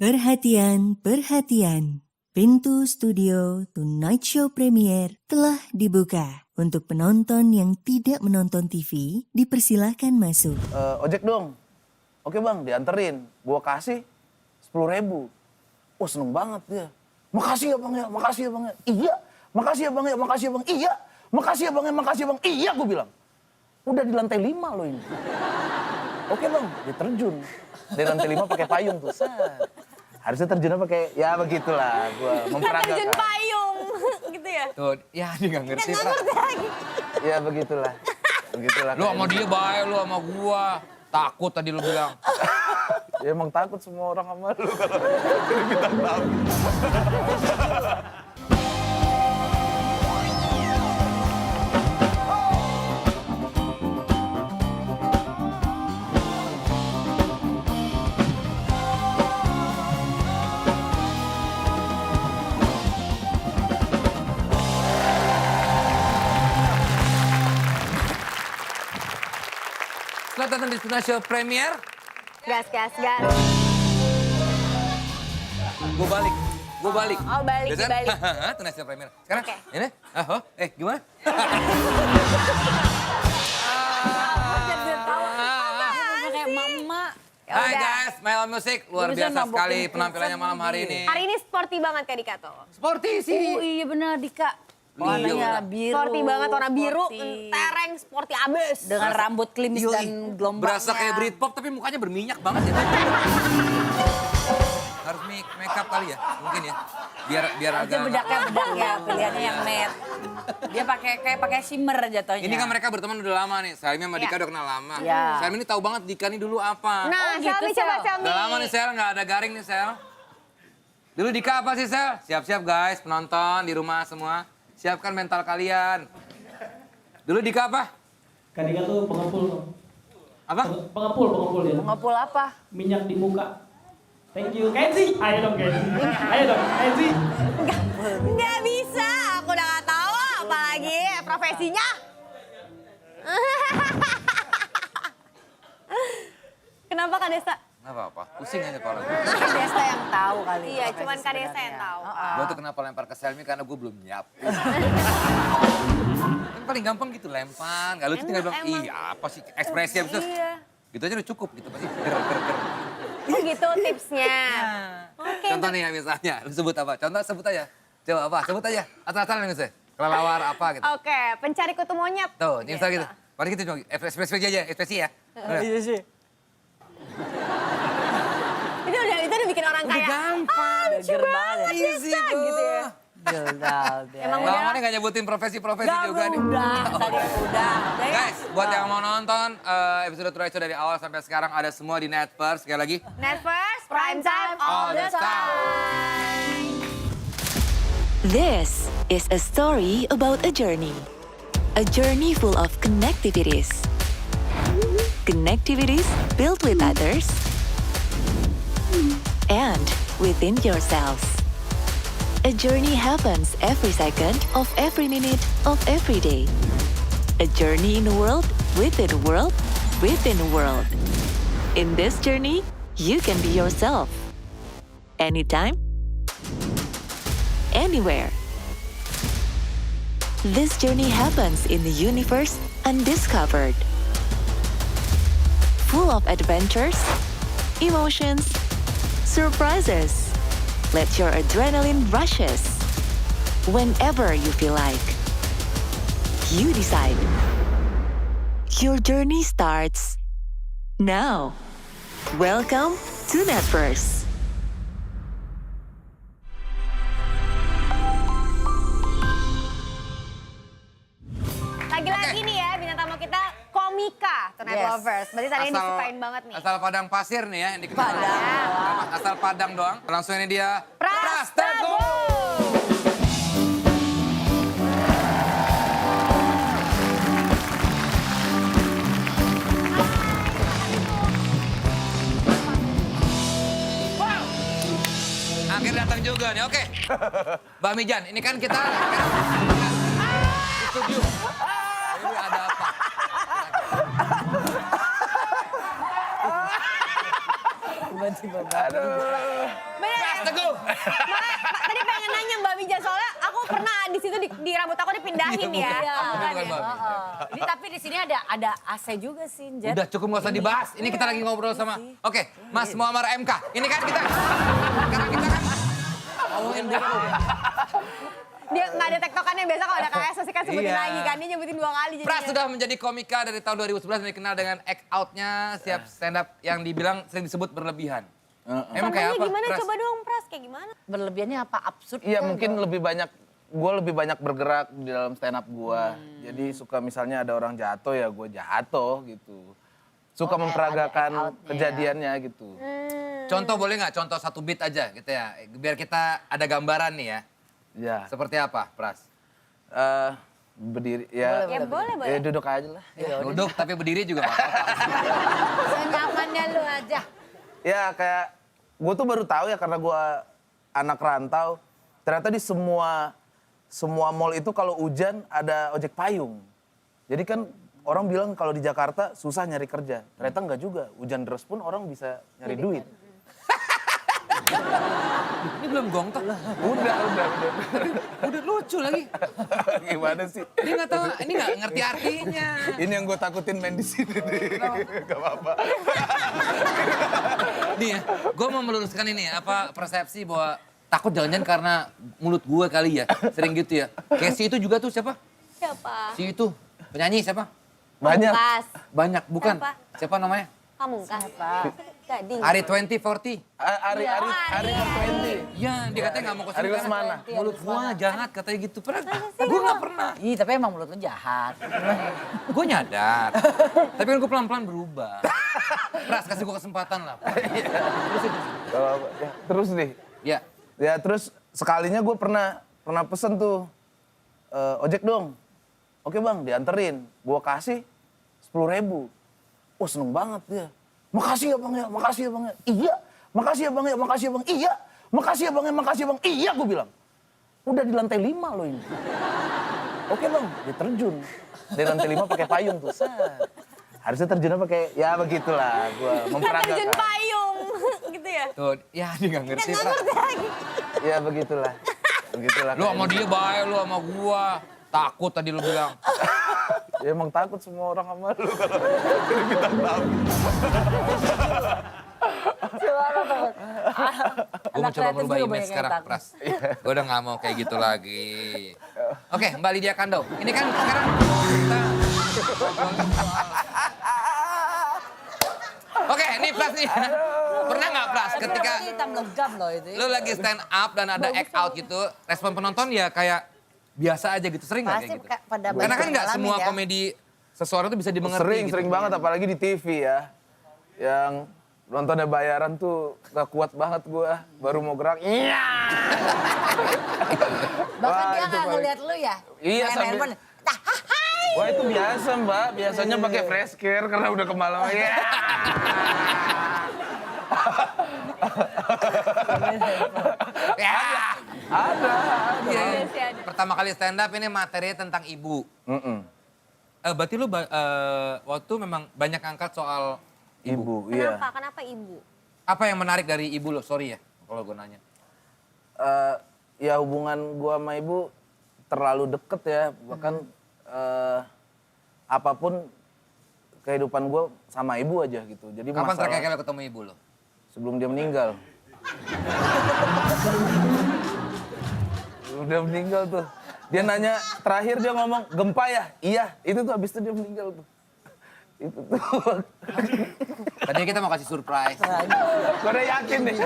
Perhatian, perhatian. Pintu studio Tonight Show Premier telah dibuka. Untuk penonton yang tidak menonton TV, dipersilahkan masuk. Ojek dong. Oke bang, dianterin. Gua kasih 10.000. Oh seneng banget dia. Makasih ya bang ya, makasih ya bang ya. Iya, makasih ya bang ya, makasih ya bang. Iya, makasih ya bang ya, makasih ya bang. Iya gue bilang. Udah di lantai 5 loh ini. Oke bang, dia terjun. Dari lantai 5 pakai payung tuh. Set. Harusnya terjunnya pakai, ya begitulah. Gua memperagakan. Terjun payung, gitu ya? Tuh, ya dia nggak ngerti. Nggak ngerti lagi. Ya begitulah. Begitulah. Lu sama dia baik, lu sama gua. Takut tadi lu bilang. Ya emang takut semua orang sama lu kalau kita tahu. Selamat datang di Tonight Show Premier. Gas, gas, gas. Gua balik. Oh, balik, Biasa? dibalik. Tonight Show Premier. Sekarang, Oke. ini? Gimana? Kayak mama. Ya Hai udah. guys, Melo Music. Luar Bisa biasa nabokin sekali pizza penampilannya malam hari ini. Hari ini sporty banget Kak Dika tuh. Sporty sih. Oh iya benar Dika. Iya, Warnanya biru. Sporty banget, warna biru, sporty. tereng, sporty abis. Dengan rambut klimis Yoi. dan gelombangnya. Berasa kayak Britpop tapi mukanya berminyak banget ya. Harus make up kali ya, mungkin ya. Biar Aja agak. bedaknya pilihannya yang matte. Dia pakai shimmer jatuhnya. Ini kan mereka berteman udah lama nih. Selmi sama Dika Ya. udah kenal lama. Ya. Selmi ini tahu banget Dika ini dulu apa. Nah, Oh, gitu, Selmi coba Sel. Selmi. Udah lama nih Sel, nggak ada garing nih Sel. Dulu Dika apa sih Sel? Siap-siap guys, penonton di rumah semua. Siapkan mental kalian. Dulu Dika apa? Kak Dika tuh pengepul. Apa? Pengepul ya. Ngepul apa? Minyak di muka. Thank you. Kenzi, ayo dong Kenzi. Ayo dong, Kenzi. Nggak bisa, aku udah nggak tahu apalagi profesinya. Kenapa Kak Desa? Nggak apa-apa, pusing aja kepala gue. Kan Desta yang tahu kali. Iya, profesi cuman Kak Desa sebenarnya. yang tahu. Gue tuh kenapa lempar ke Selmi karena gue belum nyiapin. Kan paling gampang gitu lempar. Gak lucu tinggal bilang, Emang. ih apa sih ekspresi abis itu. Iya. Gitu aja udah cukup gitu pasti. Ger. Oh gitu tipsnya. Oke. Contoh nih ya misalnya, lu sebut apa? Contoh sebut aja. Coba apa? Sebut aja. Asal-asalan misalnya. Kelelawar apa gitu. Oke, pencari kutu monyet. Tuh, ini misalnya gitu. Paling gitu cuma ekspresi aja, ekspresi ya. Iya sih. Itu udah bikin orang kayak. gampang. Lucu banget Easy Desa, tuh. gitu ya. Udah. Emang Bang udah. Mane gak nyebutin profesi-profesi Udah, juga nih. udah. Tadi udah. Ya. Guys, buat yang mau nonton episode Tonight Show dari awal sampai sekarang ada semua di Netverse. Sekali lagi. Netverse, prime time, all the time. This is a story about a journey. A journey full of connectivities. Connectivities built with others and within yourselves. A journey happens every second of every minute of every day. A journey in a world within a world within a world. In this journey, you can be yourself. Anytime, anywhere. This journey happens in the universe undiscovered. Full of adventures, emotions, surprises. Let your adrenaline rushes. Whenever you feel like. You decide. Your journey starts now. Welcome to Netverse. Lagi-lagi nih ya, bintang tamu kita komika, Tonight Yes. Lovers. Berarti tadi yang disukain banget nih. Asal Padang Pasir nih ya yang dikenal. Padang. Asal Padang doang. Langsung ini dia. Prastago! Akhirnya datang juga nih, oke. Mbak Mijan, ini kan kita di studio. Ini ada apa? Tiba-tiba. Aduh. Tadi pengen nanya Mbak Mija, soalnya aku pernah di situ di rambut aku dipindahin ya. Iya. Bukan Bukan, ya? Mbak. Ini tapi di sini ada AC juga sih, Jet. Udah cukup nggak usah dibahas. Ini kita lagi ngobrol sama. Oke, Mas Muammar MK. Ini kan kita. Sekarang kita kan ngomongin buku. Dia nggak ada tektokannya, biasa kalau ada KS pasti kan sebutin Iya. lagi kan. Dia nyebutin 2 kali jadinya. Pras sudah menjadi komika dari tahun 2011 dan dikenal dengan act out-nya setiap stand up yang dibilang sering disebut berlebihan. Emang kayak Contohnya apa? gimana? Pras? Coba dong Pras, kayak gimana? Berlebihannya apa? Absurd? Iya kan? mungkin gue lebih banyak bergerak di dalam stand up gue. Jadi suka misalnya ada orang jatuh ya gue jatuh gitu. Suka Oh, memperagakan ada act out-nya. kejadiannya gitu. Contoh boleh nggak? Contoh satu beat aja gitu ya. Biar kita ada gambaran nih ya. Ya. Seperti apa, Pras? Berdiri ya. Ya boleh, boleh. Ya duduk aja lah. Duduk tapi berdiri juga nggak apa-apa. Senyamannya lu aja. Ya kayak gue tuh baru tahu ya karena gue anak rantau. Ternyata di semua mall itu kalau hujan ada ojek payung. Jadi kan orang bilang kalau di Jakarta susah nyari kerja. Ternyata enggak juga. Hujan deras pun orang bisa nyari duit. Ini belum gong toh. Udah. Udah lucu lagi. Gimana sih? Dia nggak tahu, ini nggak ngerti artinya. Ini yang gue takutin main di sini nih. Gak apa-apa. Nih ya, gue mau meluruskan ini ya, apa persepsi bahwa takut jangan-jangan karena mulut gue kali ya, sering gitu ya. Kayak si itu juga tuh siapa? Siapa? Si itu, penyanyi siapa? Banyak. Pamungkas. Banyak, bukan? Siapa? Siapa namanya? Pamungkas. Gading. Ari 2040. Ari 20. Iya, dia katanya nggak mau ke Ari sini Lesmana. karena mulut gua jahat katanya gitu. Pernah? Gue nggak pernah. Ih, tapi emang mulut lu jahat. Gue nyadar. Tapi kan gue pelan-pelan berubah. Pras, kasih gue kesempatan lah. Terus nih. Ya, Ya terus sekalinya gue pernah pesen tuh ojek dong. Oke bang, dianterin. Gue kasih 10.000. Oh seneng banget dia. Makasih ya bang ya, makasih ya bang ya. Iya, makasih ya bang ya, makasih ya bang. Iya, makasih ya bang ya, makasih ya bang. Iya gue bilang. Udah di lantai 5 loh ini. Oke bang, dia terjun. Di lantai 5 pakai payung tuh. Set. Harusnya terjunnya pakai, ya begitulah. Gue Terjun memperagakan. payung. Gitu ya? tuh. Ya, dia nggak ngerti. Nggak Pras. ngerti lagi. Ya begitulah. Begitulah. Lu sama dia baik, lu sama gua. Takut tadi lu bilang. Ya emang takut semua orang sama lu kalau jadi bintang tamu. Gue mau coba merubah image sekarang, Pras. Gue udah gak mau kayak gitu lagi. Oke, Mbak Lydia Kando. Ini kan sekarang kita... Oke, ini Pras nih. Pernah gak Pras ketika hitam legam loh itu. lu lagi stand up dan ada act out gitu, respon penonton ya kayak biasa aja gitu, sering gak Pasti kayak gitu? pada Karena kan nggak ngalamin semua ya. komedi seseorang tuh bisa dimengerti gitu. Sering banget apalagi di TV ya. Yang nontonnya bayaran tuh gak kuat banget gua. Baru mau gerak. Iya. Bahkan Wah, dia itu nggak paling- ngeliat lu ya. Iya, Main sambil- handphone. Tah, hai. Wah itu biasa mbak. Biasanya pakai fresh care karena udah kemalaman. Iya. Ya. Ada. Iya. sih ada. Pertama kali stand up ini materinya tentang ibu. Berarti lu waktu memang banyak angkat soal ibu. Ibu, iya. Kenapa ibu? Apa yang menarik dari ibu lo? Sorry ya kalau gue nanya. Ya hubungan gua sama ibu terlalu deket ya. Bahkan apapun kehidupan gua sama ibu aja gitu. Jadi Kapan masalah terakhir kali ketemu ibu lo? sebelum dia meninggal. Udah meninggal tuh. Dia nanya, terakhir dia ngomong, gempa ya? Iya, itu tuh habis itu dia meninggal tuh. Itu tuh. Tadinya kita mau kasih surprise. Gue udah yakin nih,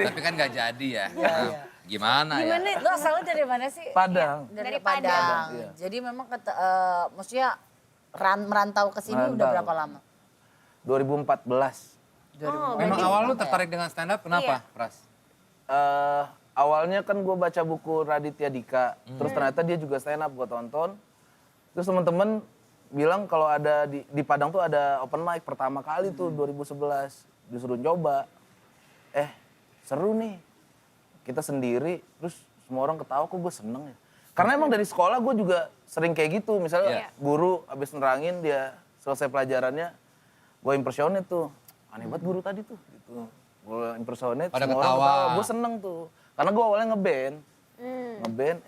Tapi kan nggak jadi ya. Nah, gimana ya? Lu asalnya dari mana sih? Padang. Dari Dari Padang. Padang. Iya. Jadi memang maksudnya merantau ke sini udah Merantau. berapa lama? 2014. Memang awal lu tertarik dengan stand up, kenapa, Pras? Awalnya kan gue baca buku Raditya Dika, terus ternyata dia juga stand up, gue tonton. Terus temen-temen bilang kalau ada di Padang tuh ada open mic pertama kali tuh 2011. Disuruh coba. Seru nih. Kita sendiri, terus semua orang ketawa kok gue seneng ya. Karena emang dari sekolah gue juga sering kayak gitu. Misalnya Iya. guru abis nerangin dia selesai pelajarannya, gue impressionate tuh. Aneh banget guru tadi tuh. Gitu. Gue impersonate, Pada semua orang ketawa. Gue seneng tuh. Karena gue awalnya ngeband. Ngeband,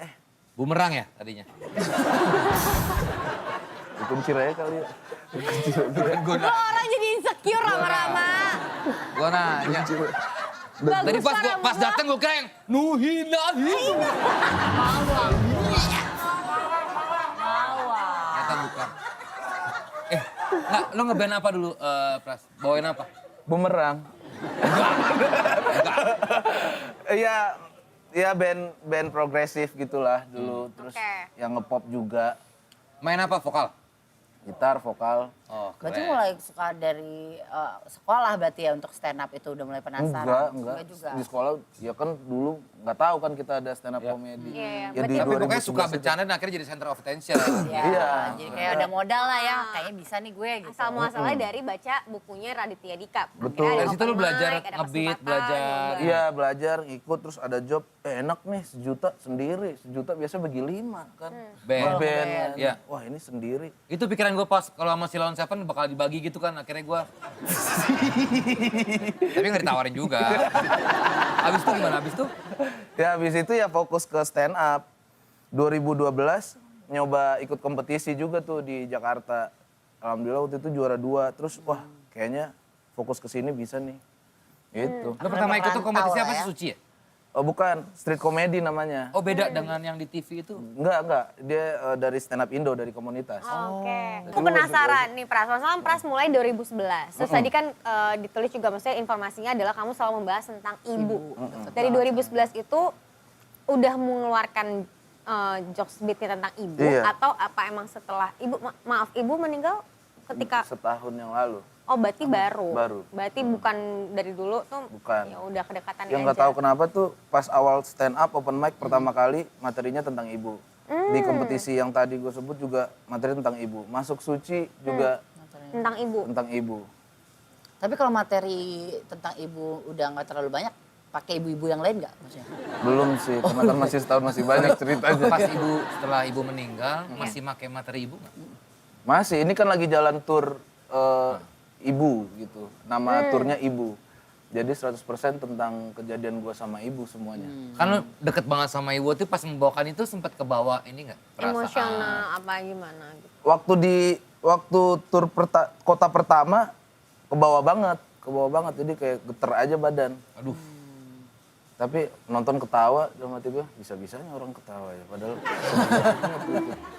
Bumerang ya tadinya? dikuncir aja kali ya. Bukan gue Lo orang jadi insecure Rama-Rama. Gue nanya. Bagus Tadi pas suara pas gua. dateng gue kira yang nuhinahin. Ternyata bukan. Nggak, lo ngeband apa dulu, Pras? Bawain apa? Bumerang. Iya, ya band progresif gitulah dulu. Terus Oke. yang ngepop juga. Main apa? Vokal? Gitar, vokal. Oh, Berarti keren. mulai suka dari sekolah berarti ya untuk stand up itu udah mulai penasaran? Enggak juga. Di sekolah ya kan dulu nggak tahu kan kita ada stand up comedy. Iya, Ya di Tapi pokoknya 2011 suka itu. bercanda dan akhirnya jadi center of attention. Iya, Iya. jadi kayak ada modal lah ya, kayaknya bisa nih gue gitu. Asal muasalnya dari baca bukunya Raditya Dika. Betul. Akhirnya ada Dari situ lu open belajar mic, ada nge-beat, kesempatan, belajar. nyoba. Iya belajar, ikut terus ada job. Enak nih 1 juta sendiri. 1 juta biasa bagi 5 kan. Band. Ngeband kan. Iya. Wah ini sendiri. Itu pikiran gue pas kalau sama Silon Seven bakal dibagi gitu kan. Akhirnya gue... Tapi nggak ditawarin juga. Abis itu gimana? Abis itu? Ya habis itu ya fokus ke stand up. 2012 nyoba ikut kompetisi juga tuh di Jakarta. Alhamdulillah waktu itu juara 2. Terus wah kayaknya fokus ke sini bisa nih. Gitu. Lo pertama ikut tuh kompetisi Rantau apa lah sih ya. Suci ya? Oh bukan, street comedy namanya. Oh beda dengan yang di TV itu? Enggak. Dia dari stand up Indo, dari komunitas. Oke. Aku penasaran nih Pras. Masalah Pras mulai 2011. Terus tadi kan ditulis juga maksudnya informasinya adalah kamu selalu membahas tentang ibu. Dari 2011 itu udah mengeluarkan jokes beatnya tentang ibu Iya. atau apa emang setelah ibu maaf ibu meninggal ketika Setahun yang lalu. oh berarti baru. Baru. Berarti bukan dari dulu tuh Bukan. ya udah kedekatan Yang nggak tahu kenapa tuh pas awal stand up open mic pertama kali materinya tentang ibu. Di kompetisi yang tadi gue sebut juga materi tentang ibu. Masuk Suci juga tentang ibu. tentang ibu. Tapi kalau materi tentang ibu udah nggak terlalu banyak, pakai ibu-ibu yang lain nggak maksudnya? Belum sih, karena kan masih setahun masih banyak ceritanya. Pas setelah ibu meninggal, masih pakai materi ibu nggak? Masih, ini kan lagi jalan tur ibu gitu. Nama turnya ibu. Jadi 100% tentang kejadian gue sama ibu semuanya. Kan lo deket banget sama ibu tuh pas membawakan itu sempat kebawa ini nggak? Perasaan? Emosional apa gimana gitu. Waktu tur kota pertama kebawa banget. Jadi kayak geter aja badan. Aduh. Tapi nonton ketawa dalam hati gue, bisa-bisanya orang ketawa ya. Padahal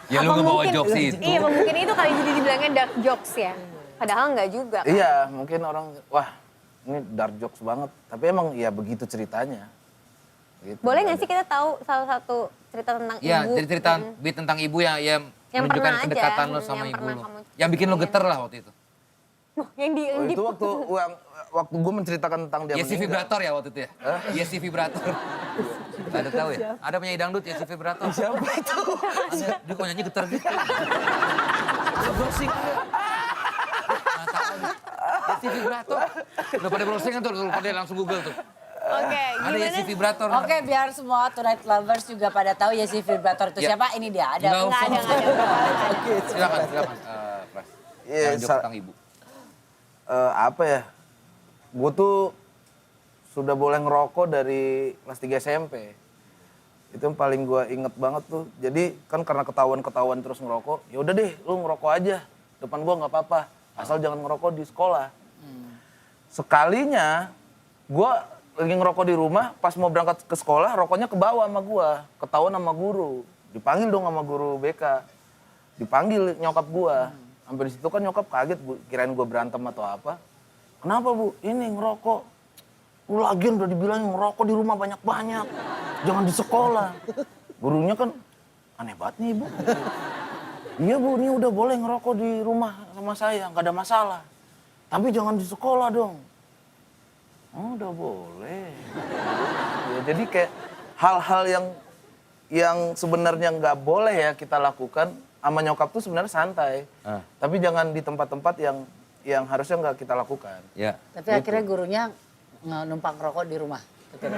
Ya lu ngebawa jokes itu. Iya, mungkin itu kali jadi dibilangnya dark jokes ya. Padahal nggak juga. Kan? iya mungkin orang, wah ini dark jokes banget. Tapi emang ya begitu ceritanya. Gitu. Boleh nggak sih kita tahu salah satu cerita tentang Ya, ibu? jadi cerita beat tentang ibu yang Yang menunjukkan pernah aja, kedekatan lo yang sama ibu pernah lo. kamu Yang bikin lo ceritain. geter lah waktu itu. Yang di, Oh, itu waktu gue menceritakan tentang dia Yesi meninggal. vibrator ya waktu itu ya? Yesi vibrator. Ada tahu ya? Ada penyanyi dangdut Yesi vibrator. Siapa itu? Dia kok nyanyi geter gitu. Browsing. Yesi vibrator. Udah pada browsing kan tuh, pada langsung Google tuh. Oke, Ada gimana? Yesi vibrator. Oke, biar semua Tonight Lovers juga pada tahu ya si vibrator itu Ya. siapa. Ini dia, ada. Nggak usah. Nggak ada. Silakan. Pras. Iya, Yang jokes tentang ibu. Apa ya? Gue tuh sudah boleh ngerokok dari kelas 3 SMP. Itu yang paling gue inget banget tuh. Jadi kan karena ketahuan terus ngerokok, ya udah deh lu ngerokok aja. Depan gue nggak apa-apa. Asal jangan ngerokok di sekolah. Sekalinya gue lagi ngerokok di rumah, pas mau berangkat ke sekolah, rokoknya ke bawah sama gue. Ketahuan sama guru. Dipanggil dong sama guru BK. Dipanggil nyokap gue. Sampai di situ kan nyokap kaget, kirain gue berantem atau apa. Kenapa bu? Ini ngerokok. Lu lagian udah dibilangin ngerokok di rumah banyak-banyak. Jangan di sekolah. Gurunya kan aneh banget nih ibu. Iya bu, ini udah boleh ngerokok di rumah sama saya, nggak ada masalah. Tapi jangan di sekolah dong. Oh udah boleh. Ya, jadi kayak hal-hal yang sebenarnya nggak boleh ya kita lakukan sama nyokap tuh sebenarnya santai. Tapi jangan di tempat-tempat yang harusnya nggak kita lakukan. Ya. Tapi akhirnya gurunya numpang rokok di rumah. Betul.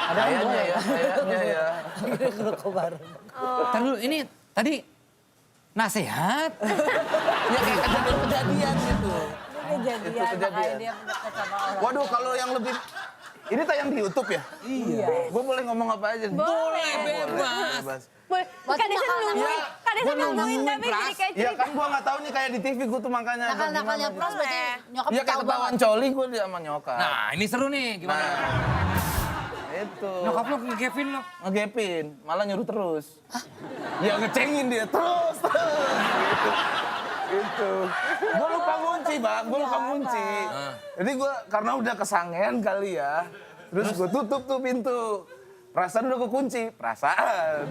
Ada kan Kayaknya boleh ya, kayaknya ya. Akhirnya ngerokok bareng. Ntar dulu, ini tadi nasehat. Ya kayak kejadian gitu. Kejadian, Itu kejadian. makanya dia mendekat sama orang. Waduh, kalau yang lebih... Ini tayang di YouTube ya? Iya. Gue boleh ngomong apa aja? Boleh, bebas. Boleh. Kak Desa nungguin, Kak Desa nungguin tapi jadi kayak Ya cerita. kan gue gak tahu nih kayak di TV gue tuh makanya. agak Nakal-nakalnya gimana Pras gitu. berarti nyokap Iya tahu kayak ketahuan banget. coli gue sama nyokap. Nah, ini seru nih. Gimana? Itu. Nyokap lo ngegepin lo. Ngegepin, malah nyuruh terus. Ya ngecengin dia terus. Gitu. Gitu. Gue lupa kunci bang, gue lupa kunci. Jadi gue karena udah kesangean kali ya. Terus gue tutup tuh pintu. Perasaan udah kekunci, perasaan.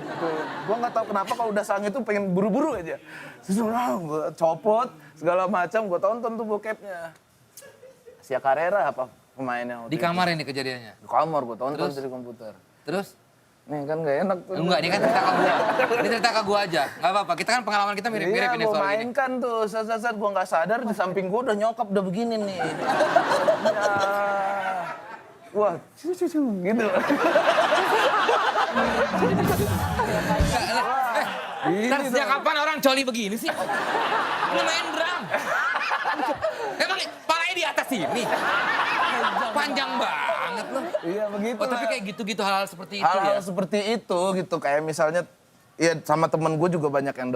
Gue nggak tahu kenapa kalau udah sange tuh pengen buru-buru aja. Terus gue copot segala macam, gue tonton tuh bokepnya. Asia Carrera apa pemainnya? Di kamar ini kejadiannya. Di kamar gue tonton Terus? dari komputer. Terus? Nih kan gak enak tuh. Enggak, ini kan cerita ke gua. Ini cerita ke gua aja. Enggak apa-apa, kita kan pengalaman kita mirip-mirip Iya, ini gue soal main ini. kan tuh, saat-saat gue nggak sadar di samping gue udah nyokap udah begini nih. Ya. Wah, gitu. Ntar sejak kapan orang coli begini sih? Lu main drum. Emang palanya di atas sini? Panjang banget lu. Iya begitu. Oh tapi lah. kayak gitu-gitu hal-hal seperti itu Hal-hal ya? seperti itu gitu, kayak misalnya, ya sama temen gue juga banyak yang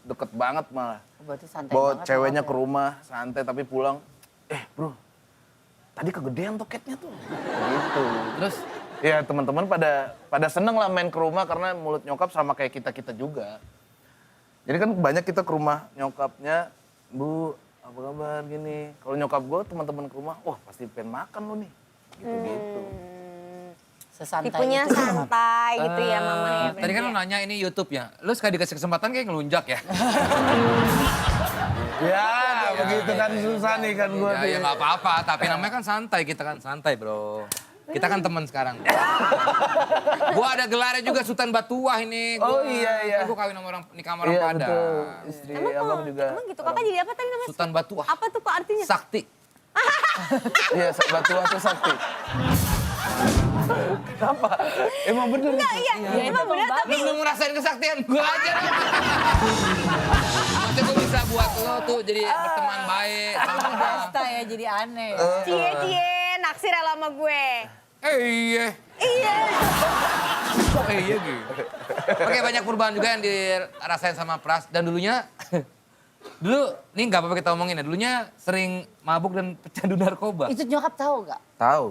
deket banget malah. Berarti santai Bawa banget. ceweknya nyokap ke rumah, santai tapi pulang, bro, tadi kegedean toketnya tuh. Gitu. Terus? Ya teman-teman pada seneng lah main ke rumah karena mulut nyokap sama kayak kita juga. Jadi kan banyak kita ke rumah nyokapnya, Bu, apa kabar gini. Kalau nyokap gue teman-teman ke rumah, wah pasti pengen makan lu nih. Gitu-gitu. Sesantai Tipenya itu. santai gitu ya mamanya. Tadi kan lu nanya ini YouTube ya. Lu sekali dikasih kesempatan kayak ngelunjak ya? Ya, begitu kan susah nih kan gue. Ya nggak apa-apa, tapi namanya kan santai, kita kan santai bro. Kita kan teman sekarang. Gua ada gelarnya juga Sultan Batuah ini. Oh, iya. Gua kawin sama orang nikah sama orang Iya Padang. betul, istri abang juga. Emang gitu, kakak jadi apa tadi namanya? Sultan Batuah. Apa tuh Pak artinya? Sakti. Iya, Batuah tuh sakti. Kenapa? Emang bener Enggak, itu? iya, emang bener tapi Lu belum ngerasain kesaktian gua aja. Maksudnya gua bisa buat lo tuh jadi berteman baik. Pasta ya jadi aneh. cie naksir rela sama gue. Iya. Iya. Iya gitu. Oke, banyak perubahan juga yang dirasain sama Pras. Dan dulunya, ini nggak apa-apa kita omongin ya. Dulunya sering mabuk dan pecandu narkoba. Itu nyokap tahu gak? Tahu.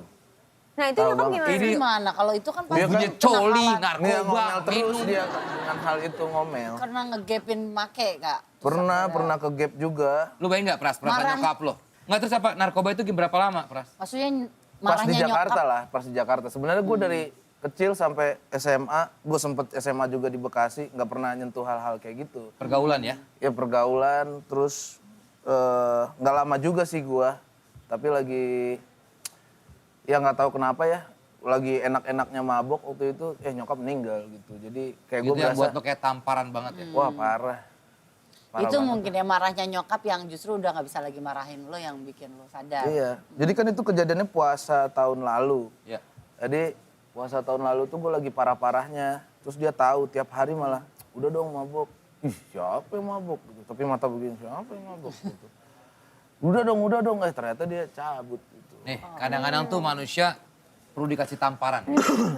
Nah itu Tahu nyokap banget. gimana? Ini- Gimana? Kalau itu kan pasti Dia Punya kan coli, Dia narkoba, ngomel terus minum. dia dengan hal itu ngomel. karena ngegepin make kak. Pernah ke gap juga. Lu bayangin nggak Pras, perasaan Marah. nyokap lo? Nggak terus apa, narkoba itu berapa lama Pras? Maksudnya Pas di marahnya Jakarta nyokap. lah, pas di Jakarta. Sebenarnya gue dari kecil sampai SMA, gue sempet SMA juga di Bekasi, nggak pernah nyentuh hal-hal kayak gitu. Pergaulan ya? Ya pergaulan, terus nggak lama juga sih gue, tapi lagi, ya nggak tahu kenapa ya, lagi enak-enaknya mabok waktu itu, nyokap meninggal gitu. Jadi kayak gue Gitu yang buat berasa, lo kayak tamparan banget ya? wah parah. Parah Itu banget. mungkin ya marahnya nyokap yang justru udah nggak bisa lagi marahin lo yang bikin lo sadar. Iya, jadi kan itu kejadiannya puasa tahun lalu. Ya. Jadi puasa tahun lalu tuh gue lagi parah-parahnya. Terus dia tahu tiap hari malah, udah dong mabok. Ih siapa yang mabok? Gitu. Tapi mata begini, siapa yang mabok? Gitu. Udah dong. Ternyata dia cabut. Gitu. Nih, kadang-kadang tuh manusia perlu dikasih tamparan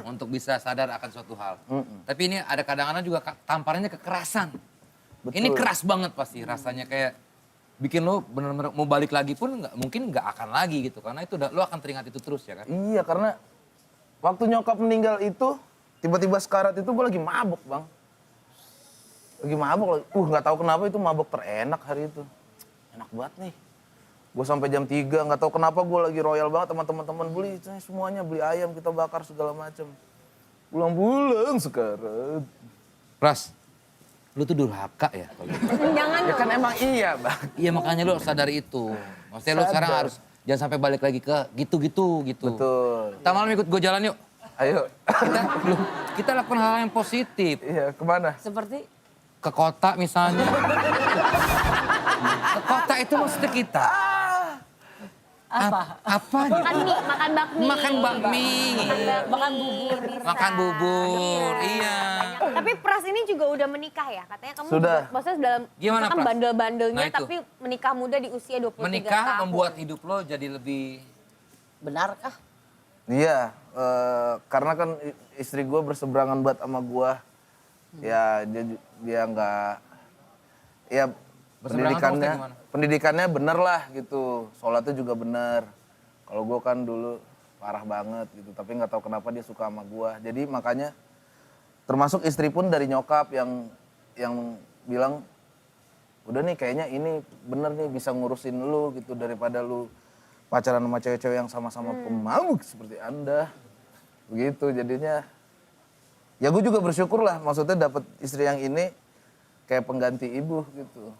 untuk bisa sadar akan suatu hal. Tapi ini ada kadang-kadang juga tamparannya kekerasan. Betul. Ini keras banget pasti rasanya kayak bikin lo bener-bener mau balik lagi pun mungkin nggak akan lagi gitu. Karena itu lo akan teringat itu terus ya kan? Iya, karena waktu nyokap meninggal itu, tiba-tiba sekarat itu gue lagi mabok bang. Lagi mabok, nggak tahu kenapa itu mabok terenak hari itu. Enak banget nih. Gue sampai jam 3, nggak tahu kenapa gue lagi royal banget sama teman-teman, beli semuanya, beli ayam, kita bakar segala macam. Pulang-pulang sekarat. Pras, lu tuh durhaka ya? kalau gitu. Jangan Ya kan emang iya bang. Iya makanya lu harus sadar itu. Maksudnya lu Sadar. sekarang harus jangan sampai balik lagi ke gitu. Betul. Kita malam ikut gue jalan yuk. Ayo. Kita lakukan hal yang positif. Iya, kemana? Seperti Ke kota misalnya. Ke kota itu maksudnya kita. Apa gitu? Makan mie, makan bakmi. Makan bakmi. Makan bubur. Bisa. Makan bubur, iya. Banyak. Tapi Pras ini juga udah menikah ya? Katanya kamu Sudah. juga, maksudnya dalam Gimana, misalkan Pras? bandel-bandelnya Nah, itu. tapi menikah muda di usia 23 Menikah tahun. membuat hidup lo jadi lebih... Benarkah? Iya, karena kan istri gue berseberangan banget sama gue. Ya dia nggak, ya Berseberangan tuh maksudnya gimana? pendidikannya bener lah gitu, sholatnya juga bener. Kalau gue kan dulu parah banget gitu, tapi nggak tahu kenapa dia suka sama gue. Jadi makanya termasuk istri pun dari nyokap yang bilang, udah nih kayaknya ini bener nih bisa ngurusin lu gitu daripada lu pacaran sama cewek-cewek yang sama-sama pemabuk seperti Anda. Begitu jadinya. Ya gue juga bersyukur lah, maksudnya dapat istri yang ini kayak pengganti ibu gitu.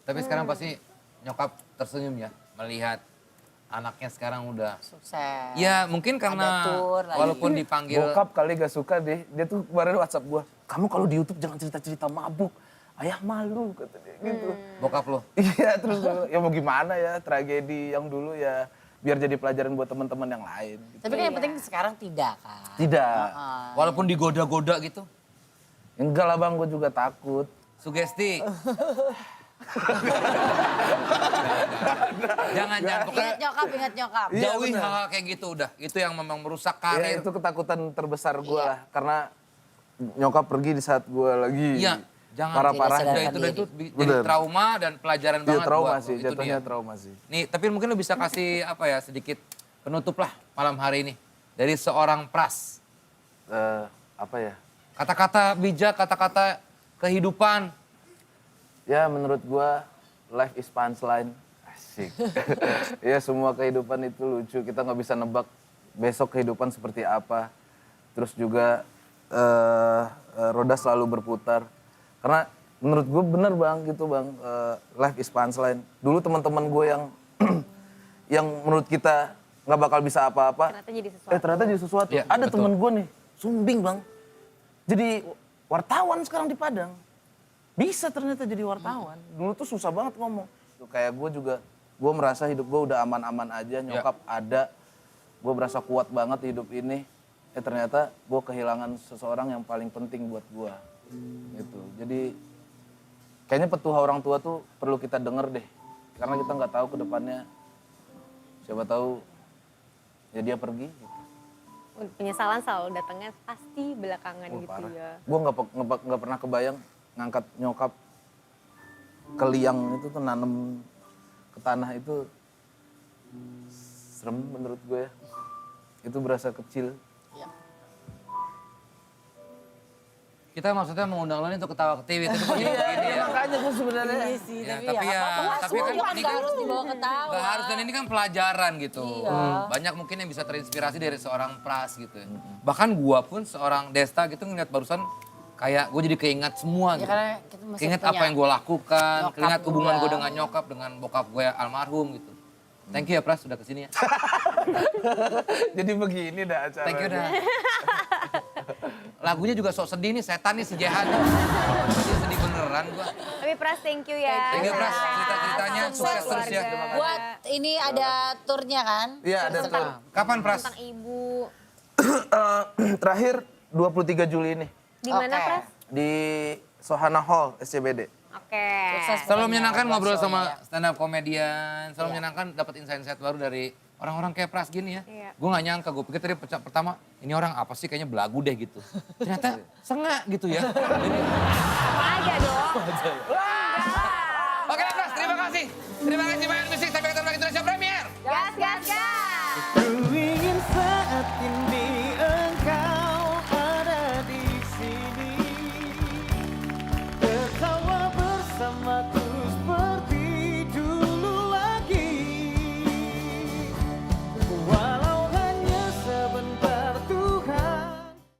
Tapi sekarang pasti nyokap tersenyum ya melihat anaknya sekarang udah... Sukses. Ya mungkin karena Ada tour lagi. walaupun dipanggil... Bokap kali gak suka deh, dia tuh kemarin WhatsApp gue, kamu kalau di YouTube jangan cerita-cerita mabuk, ayah malu kata dia gitu. Bokap lo. Iya terus ya mau gimana ya, tragedi yang dulu ya biar jadi pelajaran buat teman-teman yang lain. Gitu. Tapi kan yang penting sekarang tidak kan. Tidak, Walaupun digoda-goda gitu. enggak lah bang, gue juga takut. Sugesti. jangan pokoknya Ingat nyokap. Iya, jauhi benar. hal-hal kayak gitu udah. Itu yang memang merusak Ya karir. itu ketakutan terbesar gue lah, karena nyokap pergi di saat gue lagi Iya, jangan. parah-parah. Tidak Udah sadarkan itu udah itu diri. jadi Bener. trauma dan pelajaran Iya banget trauma buat lo. sih, Itu jatuhnya dia. trauma sih. Nih, tapi mungkin lo bisa kasih apa ya sedikit penutup lah malam hari ini dari seorang Pras. Apa ya? Kata-kata bijak, kata-kata kehidupan. Ya menurut gua life is punchline. Asik. Ya semua kehidupan itu lucu, kita nggak bisa nebak besok kehidupan seperti apa. Terus juga roda selalu berputar. Karena menurut gua bener bang gitu bang, life is punchline. Dulu teman-teman gue yang yang menurut kita nggak bakal bisa apa-apa. Ternyata jadi sesuatu. Ternyata jadi sesuatu. Iya, Ada betul. temen gue nih, sumbing bang. Jadi wartawan sekarang di Padang. Bisa ternyata jadi wartawan. Dulu tuh susah banget ngomong. Tuh, kayak gue juga, gue merasa hidup gue udah aman-aman aja, nyokap ada. Gue berasa kuat banget hidup ini. Ternyata gue kehilangan seseorang yang paling penting buat gue. Gitu. Jadi kayaknya petua orang tua tuh perlu kita denger deh. Karena kita nggak tahu ke depannya. Siapa tahu ya dia pergi. Gitu. Penyesalan selalu datangnya pasti belakangan gitu Parah. ya. Gue nggak pernah kebayang ngangkat nyokap ke liang itu tuh nanem ke tanah itu serem menurut gue ya. Itu berasa kecil. Kita maksudnya mengundang lo ini untuk ketawa ketiwi tapi kok jadi begini ya. Makanya gue sebenarnya. Ya, tapi ya, tapi kan ini kan harus dibawa ketawa. nggak harus dan ini kan pelajaran gitu. Banyak mungkin yang bisa terinspirasi dari seorang Pras gitu. Ya. Bahkan gua pun seorang Desta gitu ngeliat barusan kayak gue jadi keingat semua Ya gitu. karena kita masih Keinget punya apa yang gue lakukan, nyokap keinget hubungan juga. gue dengan nyokap, dengan bokap gue almarhum gitu. Thank you ya Pras sudah kesini ya. Jadi begini dah acaranya. Thank you dah. Lagunya juga sok sedih nih, setan nih si Jehan. Sedih beneran gua. Tapi Pras thank you ya. Thank you, Pras. Cerita-ceritanya sukses terus ya. Buat ini ada turnya kan? Iya ada tuh. Kapan Pras? Tentang ibu. Terakhir 23 Juli ini Di mana Oke. Pras? di Sohana Hall SCBD. Oke. Sukses. Selalu menyenangkan Buat ngobrol show-nya. sama stand up komedian, selalu menyenangkan dapat insight-insight baru dari orang-orang kayak Pras gini ya. Iya. Gue gak nyangka, gue pikir tadi pertama ini orang apa sih kayaknya belagu deh gitu. Ternyata sengak gitu ya. Jadi, Aja dong. oke Pras, terima kasih. Terima kasih banyak musik, sampai ketemu lagi di Indonesia Premier. Gas, gas, gas.